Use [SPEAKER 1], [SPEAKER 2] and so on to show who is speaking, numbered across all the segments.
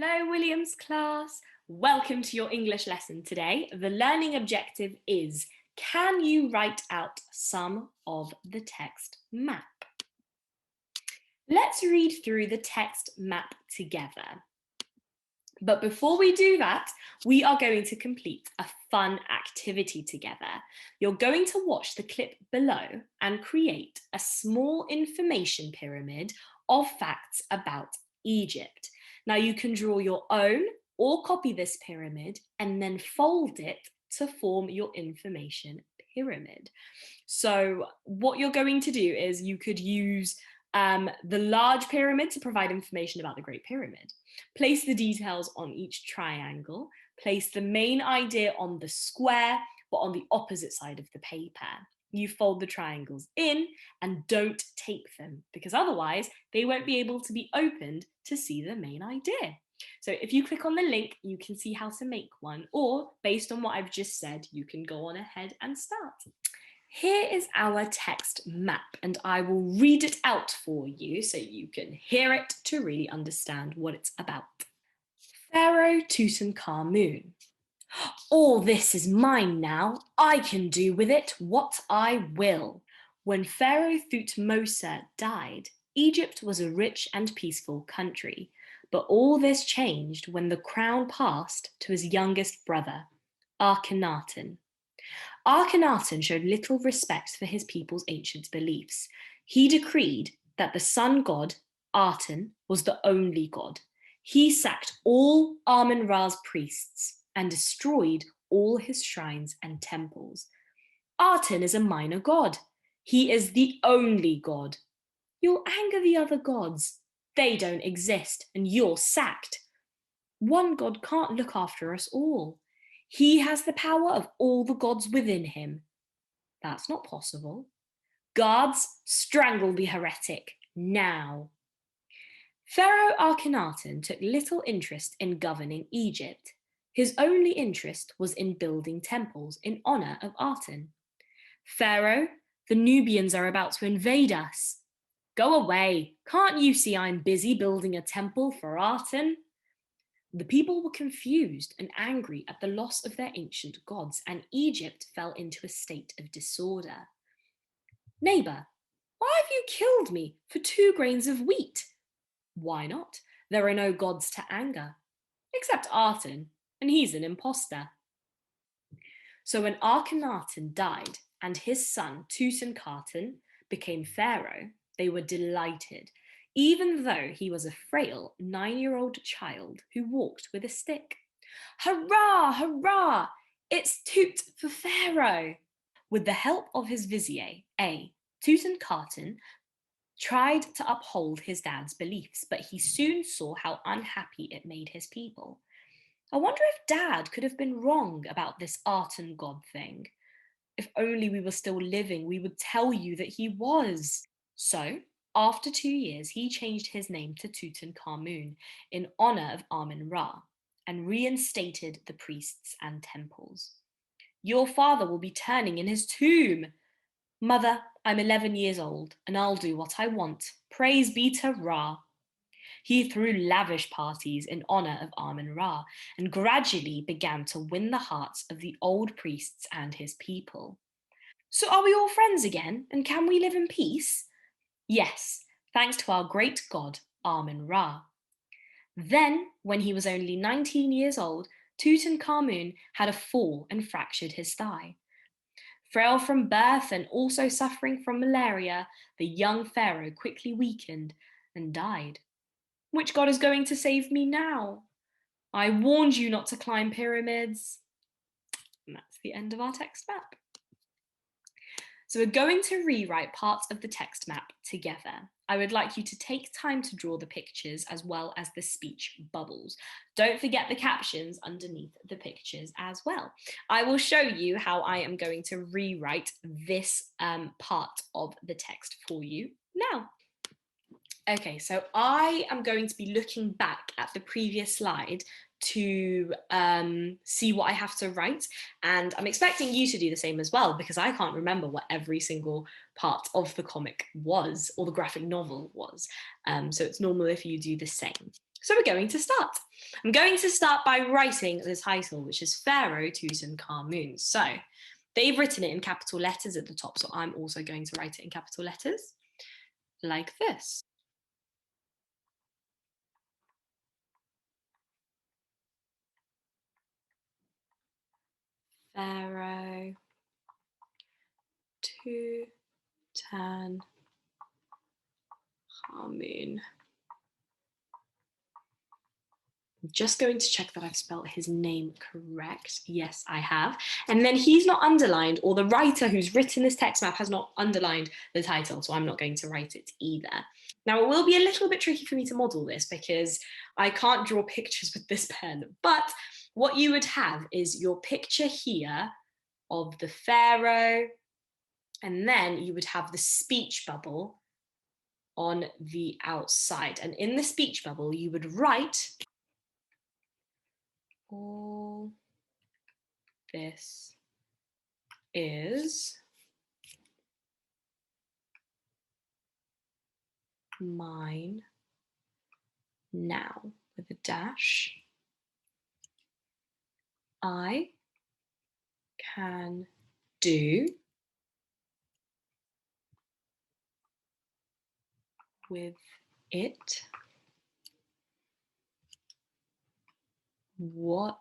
[SPEAKER 1] Hello, Williams class. Welcome to your English lesson today. The learning objective is, can you write out some of the text map? Let's read through the text map together. But before we do that, we are going to complete a fun activity together. You're going to watch the clip below and create a small information pyramid of facts about Egypt. Now you can draw your own or copy this pyramid and then fold it to form your information pyramid. So what you're going to do is you could use the large pyramid to provide information about the Great Pyramid. Place the details on each triangle. Place the main idea on the square, but on the opposite side of the paper. You fold the triangles in and don't tape them, because otherwise they won't be able to be opened to see the main idea. So if you click on the link, you can see how to make one, or based on what I've just said, you can go on ahead and start. Here is our text map, and I will read it out for you so you can hear it to really understand what it's about. Pharaoh Tutankhamun. All this is mine now. I can do with it what I will. When Pharaoh Thutmose died, Egypt was a rich and peaceful country, but all this changed when the crown passed to his youngest brother, Akhenaten. Akhenaten showed little respect for his people's ancient beliefs. He decreed that the sun god, Aten, was the only god. He sacked all Amun-Ra's priests and destroyed all his shrines and temples. Aten is a minor god. He is the only god. You'll anger the other gods. They don't exist, and you're sacked. One god can't look after us all. He has the power of all the gods within him. That's not possible. Guards, strangle the heretic, now. Pharaoh Akhenaten took little interest in governing Egypt. His only interest was in building temples in honor of Aten. Pharaoh, the Nubians are about to invade us. Go away. Can't you see I'm busy building a temple for Aten? The people were confused and angry at the loss of their ancient gods, and Egypt fell into a state of disorder. Neighbour, why have you killed me for 2 grains of wheat? Why not? There are no gods to anger, except Aten, and he's an imposter. So when Akhenaten died and his son Tutankhaten became pharaoh, they were delighted, even though he was a frail 9-year-old child who walked with a stick. Hurrah, hurrah! It's Tut for Pharaoh! With the help of his vizier, Tutankhaten tried to uphold his dad's beliefs, but he soon saw how unhappy it made his people. I wonder if Dad could have been wrong about this Aten god thing. If only we were still living, we would tell you that he was. So, after 2 years, he changed his name to Tutankhamun in honor of Amun-Ra and reinstated the priests and temples. Your father will be turning in his tomb. Mother, I'm 11 years old and I'll do what I want. Praise be to Ra. He threw lavish parties in honor of Amun-Ra and gradually began to win the hearts of the old priests and his people. So are we all friends again, and can we live in peace? Yes, thanks to our great god, Amun-Ra. Then, when he was only 19 years old, Tutankhamun had a fall and fractured his thigh. Frail from birth and also suffering from malaria, the young pharaoh quickly weakened and died. Which god is going to save me now? I warned you not to climb pyramids. And that's the end of our text map. So we're going to rewrite parts of the text map together. I would like you to take time to draw the pictures as well as the speech bubbles. Don't forget the captions underneath the pictures as well. I will show you how I am going to rewrite this part of the text for you now. Okay, so I am going to be looking back at the previous slide to see what I have to write, and I'm expecting you to do the same as well, because I can't remember what every single part of the comic was or the graphic novel was, so it's normal if you do the same. So we're going to start. I'm going to start by writing the title, which is Pharaoh Tutankhamun. So they've written it in capital letters at the top, so I'm also going to write it in capital letters, like this. Pharaoh Tutankhamun. I'm just going to check that I've spelled his name correct. Yes, I have. And then he's not underlined, or the writer who's written this text map has not underlined the title, so I'm not going to write it either. Now, it will be a little bit tricky for me to model this because I can't draw pictures with this pen, but what you would have is your picture here of the pharaoh, and then you would have the speech bubble on the outside. And in the speech bubble, you would write, all this is mine now, with a dash. I can do with it what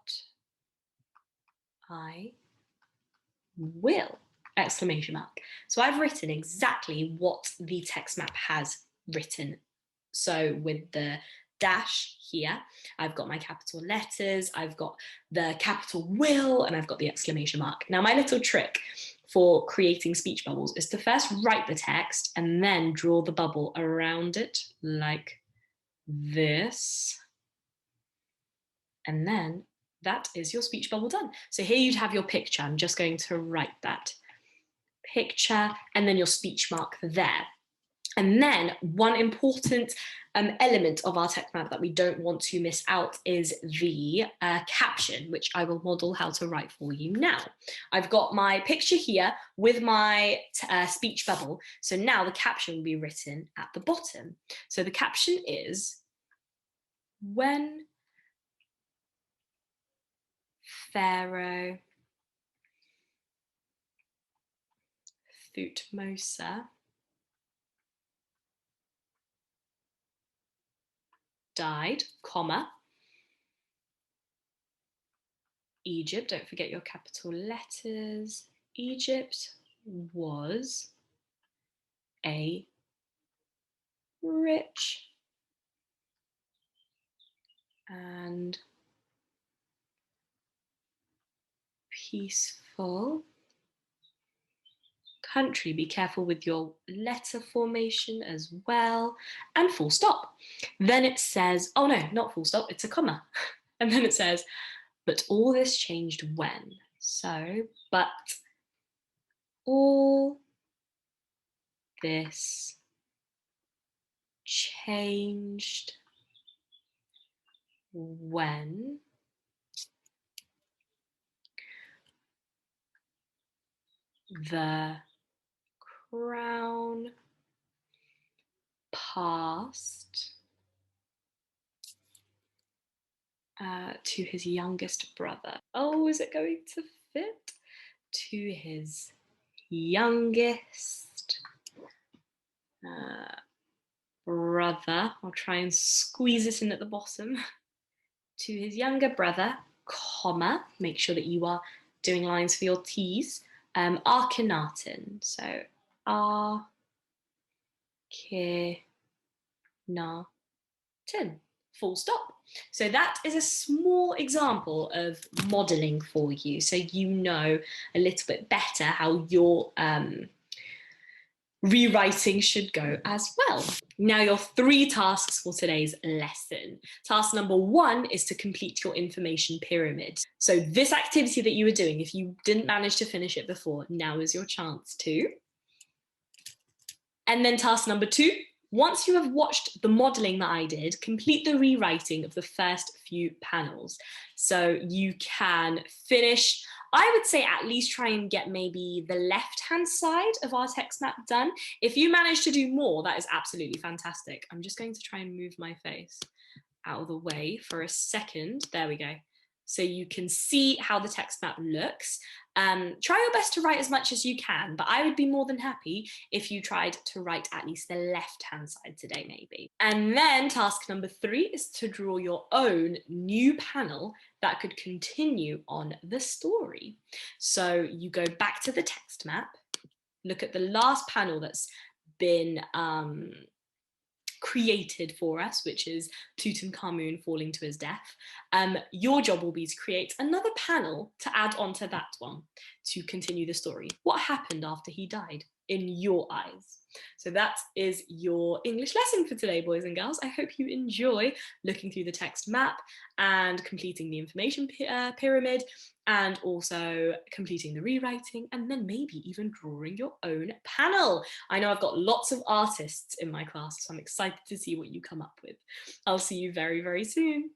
[SPEAKER 1] I will, exclamation mark. So I've written exactly what the text map has written. So with the dash here, I've got my capital letters, I've got the capital will, and I've got the exclamation mark. Now, my little trick for creating speech bubbles is to first write the text and then draw the bubble around it like this. And then that is your speech bubble done. So here you'd have your picture. I'm just going to write that picture and then your speech mark there. And then one important element of our text map that we don't want to miss out is the caption, which I will model how to write for you now. I've got my picture here with my speech bubble. So now the caption will be written at the bottom. So the caption is, when Pharaoh Thutmose died, comma, Egypt, don't forget your capital letters, Egypt was a rich and peaceful country. Be careful with your letter formation as well, and full stop. Then it says, oh no, not full stop, it's a comma. And then it says, but all this changed when? So, but all this changed when the crown passed to his youngest brother. Oh, is it going to fit? To his youngest brother. I'll try and squeeze it in at the bottom. To his younger brother, comma, make sure that you are doing lines for your T's, Akhenaten. So Akhenaten, full stop. So that is a small example of modeling for you, so you know a little bit better how your rewriting should go as well. Now, your 3 tasks for today's lesson. Task number 1 is to complete your information pyramid. So this activity that you were doing, if you didn't manage to finish it before, now is your chance to. And then task number 2, once you have watched the modeling that I did, complete the rewriting of the first few panels. So you can finish, I would say at least try and get maybe the left-hand side of our text map done. If you manage to do more, that is absolutely fantastic. I'm just going to try and move my face. out of the way for a second. There we go. So you can see how the text map looks. Try your best to write as much as you can, but I would be more than happy if you tried to write at least the left-hand side today, maybe. And then task number 3 is to draw your own new panel that could continue on the story. So you go back to the text map, look at the last panel that's been created for us, which is Tutankhamun falling to his death. Your job will be to create another panel to add onto that one to continue the story. What happened after he died in your eyes? So that is your English lesson for today, boys and girls. I hope you enjoy looking through the text map and completing the information pyramid, and also completing the rewriting, and then maybe even drawing your own panel. I know I've got lots of artists in my class, so I'm excited to see what you come up with. I'll see you very, very soon.